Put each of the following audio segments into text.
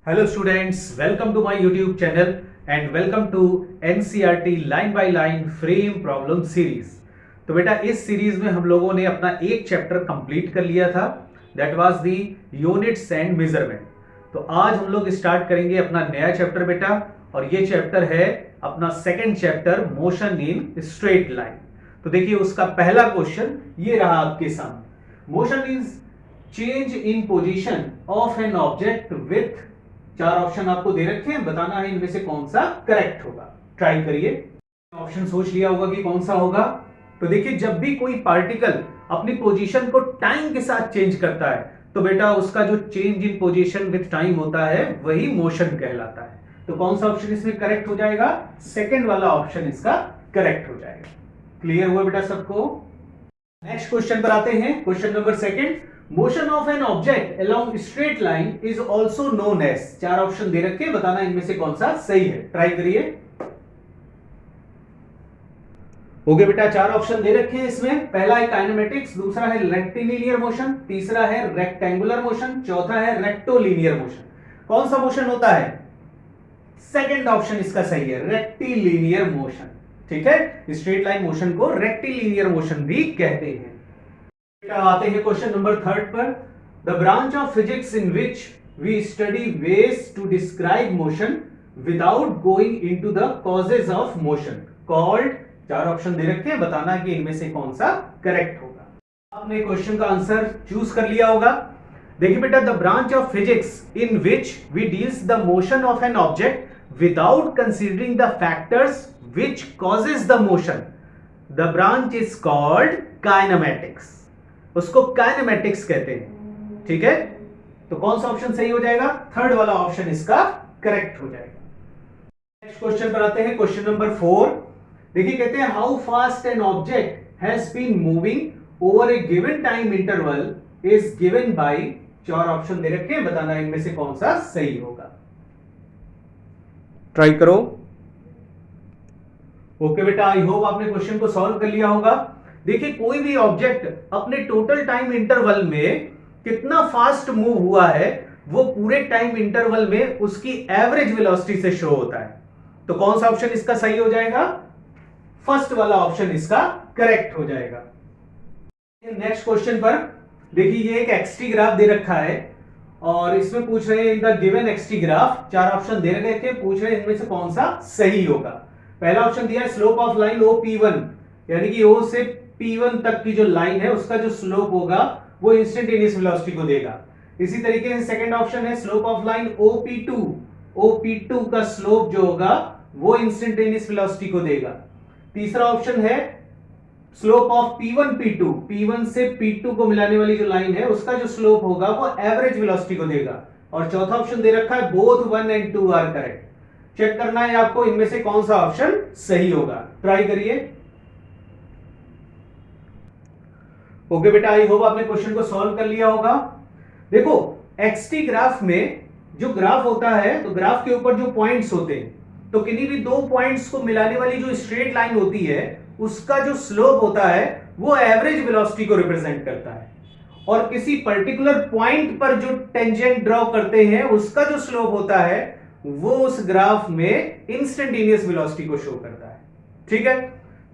Hello students, welcome to my YouTube channel and welcome to NCERT line by line frame problem series। तो बेटा इस series में हम लोगों ने अपना एक चैप्टर कंप्लीट कर लिया था, that was the units and measurement. तो आज हम लोग स्टार्ट करेंगे अपना नया चैप्टर बेटा, और ये चैप्टर है अपना second chapter motion in straight line. तो देखिए उसका पहला क्वेश्चन ये रहा आपके सामने। Motion is change in position of an object with, चार ऑप्शन आपको दे रखे हैं, बताना है इनमें से कौन सा करेक्ट होगा। ट्राई करिए, ऑप्शन सोच लिया होगा कि कौन सा होगा। तो देखिए जब भी कोई पार्टिकल अपनी पोजीशन को टाइम के साथ चेंज करता है तो बेटा उसका जो change in position with time होता है वही मोशन कहलाता है। तो कौन सा ऑप्शन इसमें करेक्ट हो जाएगा? सेकंड वाला ऑप्शन इसका करेक्ट हो जाएगा। क्लियर हुआ बेटा सबको? नेक्स्ट क्वेश्चन पर आते हैं, question number second. Motion of an object along straight line is also known as, चार ऑप्शन दे रखे, बताना इनमें से कौन सा सही है। ट्राई करिए। हो गया बेटा, चार ऑप्शन दे रखे हैं इसमें। पहला है काइनेमेटिक्स, दूसरा है रेक्टिलिनियर मोशन, तीसरा है रेक्टेंगुलर मोशन, चौथा है रेक्टोलिनियर मोशन। कौन सा मोशन होता है? सेकंड ऑप्शन इसका सही है, रेक्टिलिनियर मोशन। ठीक है, स्ट्रेट लाइन मोशन को रेक्टिलिनियर मोशन भी कहते हैं। आते हैं क्वेश्चन नंबर थर्ड पर। The branch of physics in which we study ways to describe motion without going into the causes of motion called, चार ऑप्शन दे रखे हैं, बताना कि इनमें से कौन सा करेक्ट होगा। आपने क्वेश्चन का आंसर चूज कर लिया होगा। देखिए बेटा, the branch of physics in which we deals the motion of an object without considering the factors which causes the motion, the branch is called kinematics. उसको काइनेमेटिक्स कहते हैं। ठीक है, तो कौन सा ऑप्शन सही हो जाएगा? थर्ड वाला ऑप्शन इसका करेक्ट हो जाएगा। नेक्स्ट क्वेश्चन पर आते हैं, क्वेश्चन नंबर 4। देखिए कहते हैं how fast an object has been moving over a given time interval is given by, चार ऑप्शन दे रखे हैं, बताना इनमें से कौन सा सही होगा। ट्राई करो। ओके बेटा, आई होप आपने क्वेश्चन को सॉल्व कर लिया होगा। देखिए कोई भी ऑब्जेक्ट अपने टोटल टाइम इंटरवल में कितना फास्ट मूव हुआ है वो पूरे टाइम इंटरवल में उसकी एवरेज वेलोसिटी से शो होता है। तो कौन सा ऑप्शन इसका सही हो जाएगा? फर्स्ट वाला ऑप्शन इसका करेक्ट हो जाएगा। नेक्स्ट क्वेश्चन पर देखिए, ये एक एक्सटी ग्राफ दे रखा है और इसमें पूछ रहे हैं in the given x t graph, चार ऑप्शन दे रखे थे, पूछ रहे हैं इनमें से कौन सा सही होगा। पहला ऑप्शन दिया है स्लोप ऑफ लाइन OP1, यानी कि O से P1 तक की जो लाइन है उसका जो स्लोप होगा वो इंस्टेंटेनियस वेलोसिटी को देगा। इसी तरीके से सेकंड ऑप्शन है slope of line OP2, OP2 का स्लोप जो होगा वो इंस्टेंटेनियस वेलोसिटी को देगा। तीसरा ऑप्शन है slope of P1 P2, P1 से P2 को मिलाने वाली जो लाइन है उसका जो स्लोप होगा वो एवरेज वेलोसिटी को देगा। और चौथा ऑप्शन दे रखा है both 1 and 2 are correct. Check करना है आपको इनमें से कौन सा ऑप्शन सही होगा। ट्राई करिए। ओके बेटा, आई होप आपने क्वेश्चन को सॉल्व कर लिया होगा। देखो एक्सटी ग्राफ में जो ग्राफ होता है तो ग्राफ के ऊपर जो पॉइंट्स होते हैं, तो किन्हीं भी दो पॉइंट्स को मिलाने वाली जो स्ट्रेट लाइन होती है उसका जो स्लोप होता है वो एवरेज वेलोसिटी को रिप्रेजेंट करता है, और किसी पर्टिकुलर पॉइंट पर जो टेंजेंट ड्रॉ करते हैं उसका जो स्लोप होता है वो उस ग्राफ में इंस्टेंटेनियस वेलोसिटी को शो करता है। ठीक है,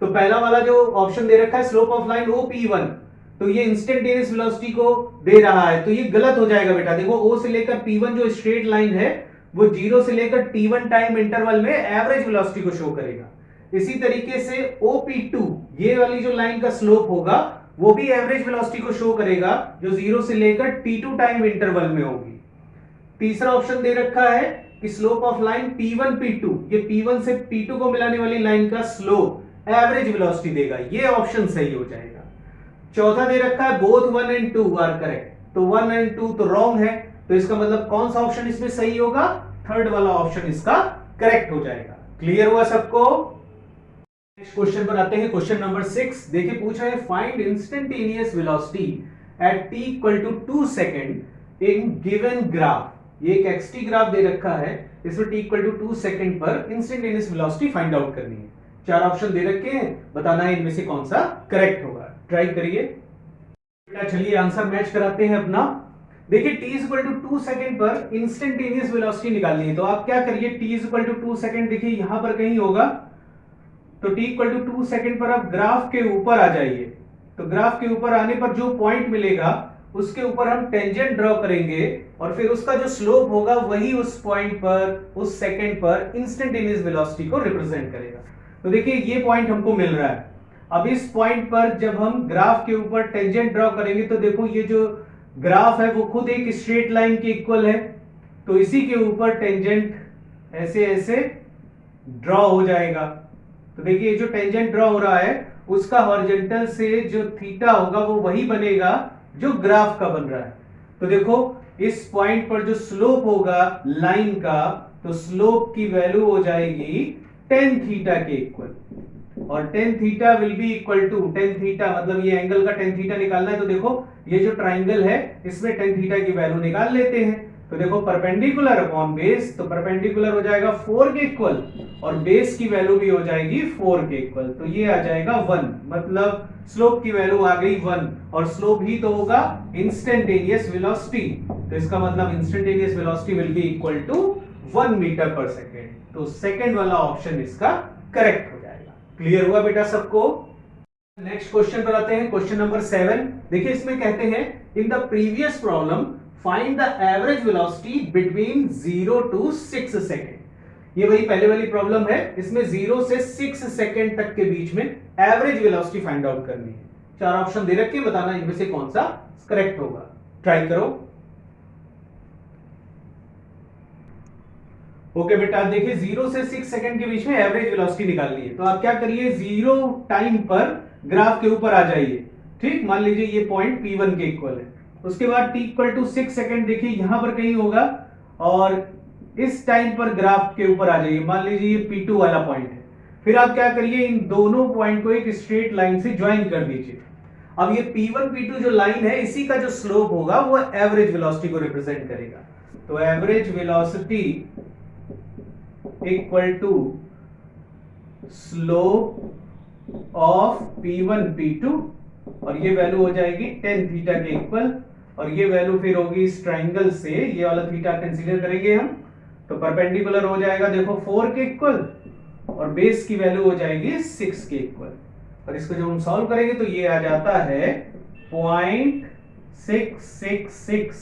तो पहला वाला जो ऑप्शन दे रखा है स्लोप ऑफ लाइन OP1, तो ये इंस्टेंटेनियस वेलोसिटी को दे रहा है, तो ये गलत हो जाएगा बेटा। देखो O से लेकर P1 जो स्ट्रेट लाइन है वो 0 से लेकर T1 टाइम इंटरवल में एवरेज वेलोसिटी को शो करेगा। इसी तरीके से OP2, ये वाली जो लाइन का स्लोप होगा वो भी एवरेज वेलोसिटी को शो करेगा जो 0 से लेकर T2 टाइम इंटरवल में होगी। तीसरा ऑप्शन दे रखा है कि slope of line P1 P2, ये P1 से P2 को मिलाने वाली लाइन का स्लोप एवरेज वेलोसिटी देगा, ये ऑप्शन सही हो जाएगा। चौथा दे रखा है बोथ 1 एंड 2 आर करेक्ट, तो 1 एंड 2 तो रॉन्ग है, तो इसका मतलब कौन सा ऑप्शन इसमें सही होगा? थर्ड वाला ऑप्शन इसका करेक्ट हो जाएगा। क्लियर हुआ सबको? नेक्स्ट क्वेश्चन पर आते हैं, क्वेश्चन नंबर 6। देखिए पूछा है find instantaneous velocity at t equal to 2 second in given graph. ये एक एक्सटी ग्राफ दे रखा है, इसमें t इक्वल टू 2 सेकंड पर इंस्टेंटेनियस वेलोसिटी फाइंड आउट करनी है। चार ऑप्शन दे रखे हैं, बताना है इनमें से कौन सा करेक्ट होगा। ट्राई करिए। चलिए आंसर मैच कराते हैं अपना। देखिए t इक्वल टू 2 सेकंड पर इंस्टेंटेनियस वेलोसिटी निकालनी है, तो आप क्या करिए, t इक्वल टू 2 सेकंड देखिए यहां पर कहीं होगा, तो t इक्वल टू 2 सेकंड पर आप ग्राफ के ऊपर आ जाइए। तो ग्राफ के ऊपर आने पर जो पॉइंट मिलेगा उसके ऊपर हम टेंजेंट ड्रॉ करेंगे और फिर उसका जो स्लोप होगा वही उस पॉइंट पर, उस सेकंड पर इंस्टेंटेनियस वेलोसिटी को रिप्रेजेंट करेगा। तो देखिए ये पॉइंट हमको मिल रहा है। अब इस पॉइंट पर जब हम ग्राफ के ऊपर टेंजेंट ड्रॉ करेंगे तो देखो ये जो ग्राफ है वो खुद एक स्ट्रेट लाइन के इक्वल है, तो इसी के ऊपर टेंजेंट ऐसे ऐसे ड्रॉ हो जाएगा। तो देखिए जो टेंजेंट ड्रॉ हो रहा है उसका हॉरिजॉन्टल से जो थीटा होगा वो वही बनेगा जो ग्राफ का बन रहा है। तो देखो इस पॉइंट पर जो स्लोप होगा लाइन का, तो स्लोप की वैल्यू हो जाएगी tan थीटा के इक्वल, और tan theta will be equal to tan theta, मतलब ये एंगल का tan थीटा निकालना है। तो देखो ये जो ट्राइंगल है इसमें tan थीटा की वैल्यू निकाल लेते हैं। तो देखो परपेंडिकुलर अपॉन बेस, तो परपेंडिकुलर हो जाएगा 4 के इक्वल और बेस की वैल्यू भी हो जाएगी 4 के इक्वल, तो ये आ जाएगा 1, मतलब स्लोप की वैल्यू आ गई 1, और स्लोप ही तो होगा इंस्टेंटेनियस वेलोसिटी, तो इसका मतलब instantaneous velocity will be equal to 1 metre पर सेकेंड। तो सेकेंड वाला ऑप्शन इसका करेक्ट हो जाएगा। क्लियर हुआ बेटा सबको? नेक्स्ट क्वेश्चन पर आते हैं, क्वेश्चन नंबर 7। देखिए इसमें कहते हैं in the previous problem find the average velocity between 0 to 6 second. ये वही पहले वाली प्रॉब्लम है, इसमें 0 से 6 सेकेंड तक के बीच में एवरेज वेलोसिटी फाइंड आउट करनी है। 4 ऑप्शन दे रखे, बताना इनमें से कौन सा करेक्ट होगा। ट्राई करो। ओके बेटा, देखिए 0 से 6 सेकंड के बीच में एवरेज वेलोसिटी निकालनी है, तो आप क्या करिए, 0 टाइम पर ग्राफ के ऊपर आ जाइए। ठीक, मान लीजिए ये पॉइंट P1 के इक्वल है। उसके बाद t इक्वल टू 6 सेकंड देखिए यहां पर कहीं होगा, और इस टाइम पर ग्राफ के ऊपर आ जाइए, मान लीजिए ये P2 वाला पॉइंट है। फिर आप क्या करिए, इन दोनों पॉइंट को एक स्ट्रेट लाइन से ज्वाइन कर दीजिए। अब ये P1 P2 जो लाइन है इसी का जो स्लोप होगा वो एवरेज वेलोसिटी को रिप्रेजेंट करेगा। तो average velocity equal to slope of P1 P2, और ये वैल्यू हो जाएगी tan थीटा के इक्वल, और ये वैल्यू फिर होगी इस ट्राइंगल से, ये वाला थीटा कंसीडर करेंगे हम, तो परपेंडिकुलर हो जाएगा देखो 4 के इक्वल, और बेस की वैल्यू हो जाएगी 6 के इक्वल। और इसको जब हम सॉल्व करेंगे तो ये आ जाता है 0.666,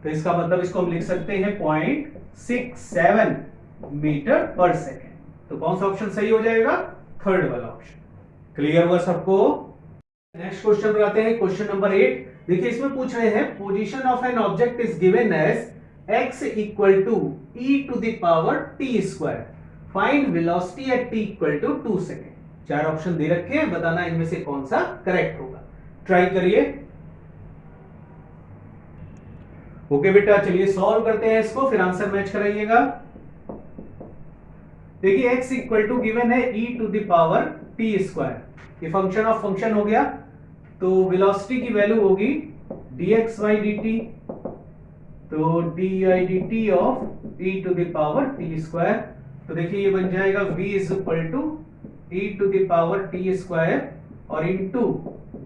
तो इसका मतलब इसको हम लिख सकते हैं 0.67 मीटर पर सेकेंड। तो कौन सा ऑप्शन सही हो जाएगा? थर्ड वाला ऑप्शन। क्लियर हुआ सबको? नेक्स्ट क्वेश्चन पर आते हैं, क्वेश्चन नंबर 8। देखिए इसमें पूछ रहे हैं position of an object is given as x equal to e to the power t square, find velocity at t equal to 2 second. 4 option दे रखे हैं, बताना इनमें से कौन सा करेक्ट होगा। ट्राई करिए। ओके बेटा, चलिए सॉल्व करते हैं इसको, फिर आंसर मैच कराइएगा। देखिए x इक्वल टू गिवन है e to the power t square, ये फंक्शन ऑफ फंक्शन हो गया, तो वेलोसिटी की वैल्यू होगी dx by dt, तो dy dt of e to the power t square. तो देखिए ये बन जाएगा v is equal to e to the power t square और into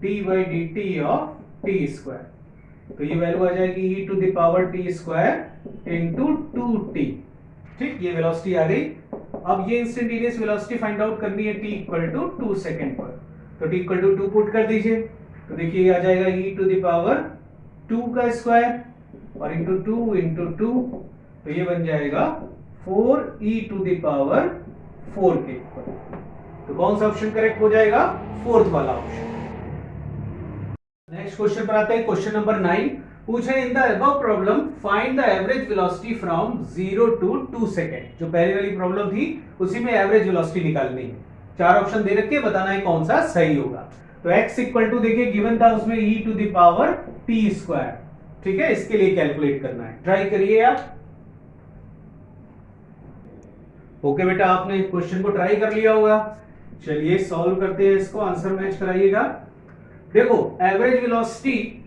dy dt of t square. तो ये वैल्यू आ जाएगी e to the power t square into 2t। ठीक, ये वेलोसिटी आ गई। अब ये इंस्टेंटेनियस वेलोसिटी फाइंड आउट करनी है t इक्वल टू 2 सेकंड पर, तो t इक्वल टू 2 पुट कर दीजिए, तो देखिए ये आ जाएगा e टू द पावर 2 का स्क्वायर और इनटू 2 इनटू 2, तो ये बन जाएगा 4e टू द पावर 4 के इक्वल। तो कौन सा ऑप्शन करेक्ट हो जाएगा? फोर्थ वाला ऑप्शन। नेक्स्ट क्वेश्चन पर आते हैं, क्वेश्चन नंबर 9। पूछे in the above problem find the average velocity from 0 to 2 second. जो पहले वाली प्रॉब्लम थी उसी में एवरेज वेलोसिटी निकालनी है। 4 ऑप्शन दे रखे, बताना है कौन सा सही होगा। तो x इक्वल टू देखिए गिवन था उसमें e to the power t square, ठीक है, इसके लिए कैलकुलेट करना है। ट्राई करिए आप। ओके बेटा, आपने क्वेश्चन को ट्राई कर लिया होगा, चलिए सॉल्व करते हैं इसको, आंसर मैच कराइएगा। देखो average velocity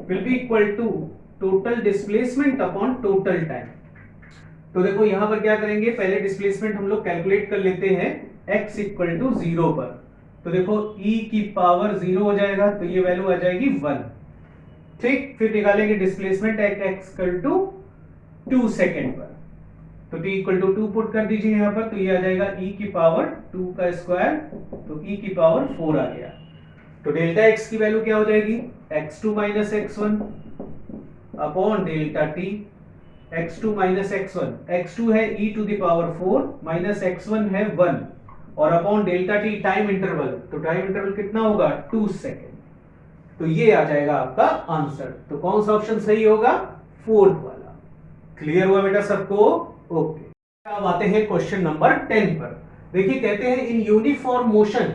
will be equal to total displacement upon total time. तो देखो यहां पर क्या करेंगे, पहले डिस्प्लेसमेंट हम लोग कैलकुलेट कर लेते हैं x इक्वल टू 0 पर, तो देखो e की पावर 0 हो जाएगा, तो ये वैल्यू आ जाएगी 1, ठीक, फिर निकालेंगे displacement x equal to 2 second पर, तो t इक्वल टू 2 पुट कर दीजिए यहां पर, तो ये आ जाएगा e की पावर 2 का स्क्वायर, तो e की पावर 4 आ गया। तो डेल्टा x की वैल्यू क्या हो जाएगी, x2 minus x1 upon delta t, x2 minus x1, x2 है e to the power 4 minus x1 है 1 और upon delta t time interval, तो टाइम इंटरवल कितना होगा 2 सेकेंड, तो ये आ जाएगा आपका आंसर। तो कौन सा ऑप्शन सही होगा, फोर्थ वाला। क्लियर हुआ बेटा सबको, ओके। अब आते हैं क्वेश्चन नंबर 10 पर। देखिए कहते हैं इन यूनिफॉर्म मोशन,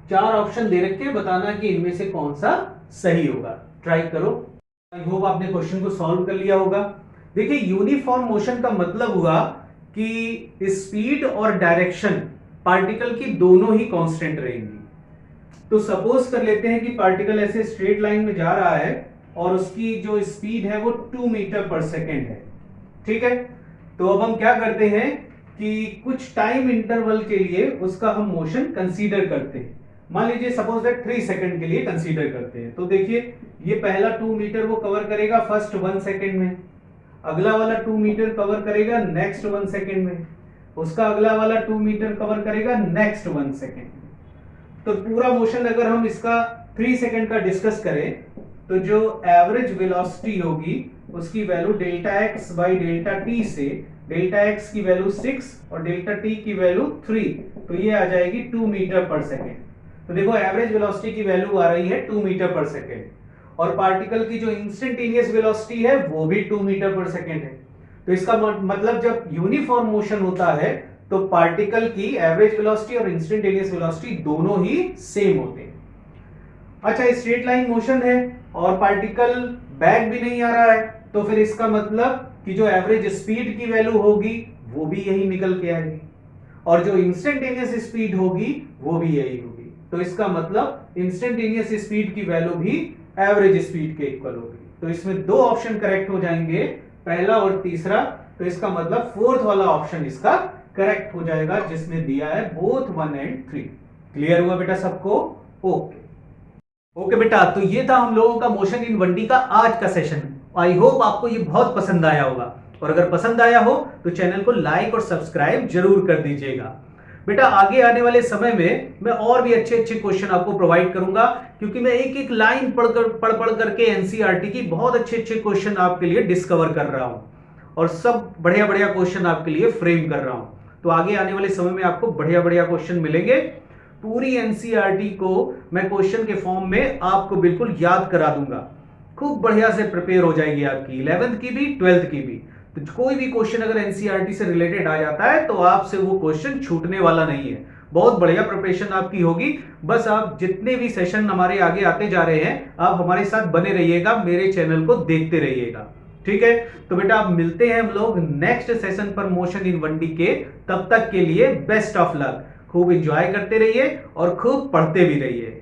4 ऑप्शन दे रखे हैं, बताना कि इनमें से कौन सा सही होगा। ट्राई करो। आई होप आपने क्वेश्चन को सॉल्व कर लिया होगा। देखिए यूनिफॉर्म मोशन का मतलब हुआ कि स्पीड और डायरेक्शन पार्टिकल की दोनों ही कांस्टेंट रहेंगी। तो सपोज कर लेते हैं कि पार्टिकल ऐसे स्ट्रेट लाइन में जा रहा है और उसकी जो स्पीड है वो 2 मीटर पर सेकेंड है, ठीक है। तो अब हम क्या करते हैं कि कुछ टाइम इंटरवल के लिए उसका हम मोशन कंसीडर करते हैं। मान लीजिए सपोज दैट 3 सेकंड के लिए कंसीडर करते हैं। तो देखिए ये पहला 2 मीटर वो कवर करेगा फर्स्ट 1 सेकंड में, अगला वाला 2 मीटर कवर करेगा नेक्स्ट 1 सेकंड में, उसका अगला वाला 2 मीटर कवर करेगा नेक्स्ट 1 सेकंड में। तो पूरा मोशन अगर हम इसका 3 सेकंड का डिस्कस करें तो जो एवरेज वेलोसिटी होगी उसकी value delta x by delta T से डेल्टा एक्स की वैल्यू 6 और डेल्टा टी की वैल्यू 3, तो ये आ जाएगी 2 मीटर पर सेकेंड। तो देखो एवरेज वेलोसिटी की वैल्यू आ रही है 2 मीटर पर सेकेंड और पार्टिकल की जो इंस्टेंटेनियस वेलोसिटी है वो भी 2 मीटर पर सेकेंड है। तो इसका मतलब जब यूनिफॉर्म मोशन होता है तो पार्टिकल की एवरेज वेलोसिटी और इंस्टेंटेनियस वेलोसिटी दोनों ही सेम होते हैं। अच्छा स्ट्रेट लाइन मोशन है और पार्टिकल बैक भी नहीं आ रहा है, तो फिर इसका मतलब कि जो एवरेज स्पीड की वैल्यू होगी वो भी यही निकल के आएगी और जो इंस्टेंटेनियस स्पीड होगी वो भी यही होगी। तो इसका मतलब इंस्टेंटेनियस स्पीड की वैल्यू भी एवरेज स्पीड के इक्वल होगी। तो इसमें 2 ऑप्शन करेक्ट हो जाएंगे, पहला और तीसरा। तो इसका मतलब फोर्थ वाला ऑप्शन इसका करेक्ट हो जाएगा जिसमें दिया है बोथ 1 एंड 3। क्लियर हुआ बेटा सबको, ओके ओके बेटा। तो ये था हम लोगों का मोशन इन 1D का आज का सेशन। आई होप आपको ये बहुत पसंद आया होगा और अगर पसंद आया हो तो चैनल को लाइक और सब्सक्राइब जरूर कर दीजिएगा। बेटा आगे आने वाले समय में मैं और भी अच्छे अच्छे क्वेश्चन आपको प्रोवाइड करूंगा, क्योंकि मैं एक एक लाइन पढ़ करके एनसीईआरटी की बहुत अच्छे अच्छे क्वेश्चन आपके लिए डिस्कवर कर रहा हूं और सब बढ़िया बढ़िया क्वेश्चन आपके लिए फ्रेम कर रहा हूं। तो आगे आने वाले समय में आपको बढ़िया बढ़िया क्वेश्चन मिलेंगे। पूरी एनसीईआरटी को मैं क्वेश्चन के फॉर्म में आपको बिल्कुल याद करा दूंगा, खूब बढ़िया से प्रिपेयर हो जाएगी आपकी 11th की भी 12th की भी। तो कोई भी क्वेश्चन अगर एनसीईआरटी से रिलेटेड आ जाता है तो आपसे वो क्वेश्चन छूटने वाला नहीं है। बहुत बढ़िया प्रिपरेशन आपकी होगी। बस आप जितने भी सेशन हमारे आगे आते जा रहे हैं आप हमारे साथ बने रहिएगा, मेरे चैनल को देखते रहिएगा, ठीक है। तो बेटा आप मिलते हैं हम लोग नेक्स्ट सेशन पर मोशन इन 1D के। तब तक के लिए बेस्ट ऑफ लक, खूब एंजॉय करते रहिए और खूब पढ़ते भी रहिए।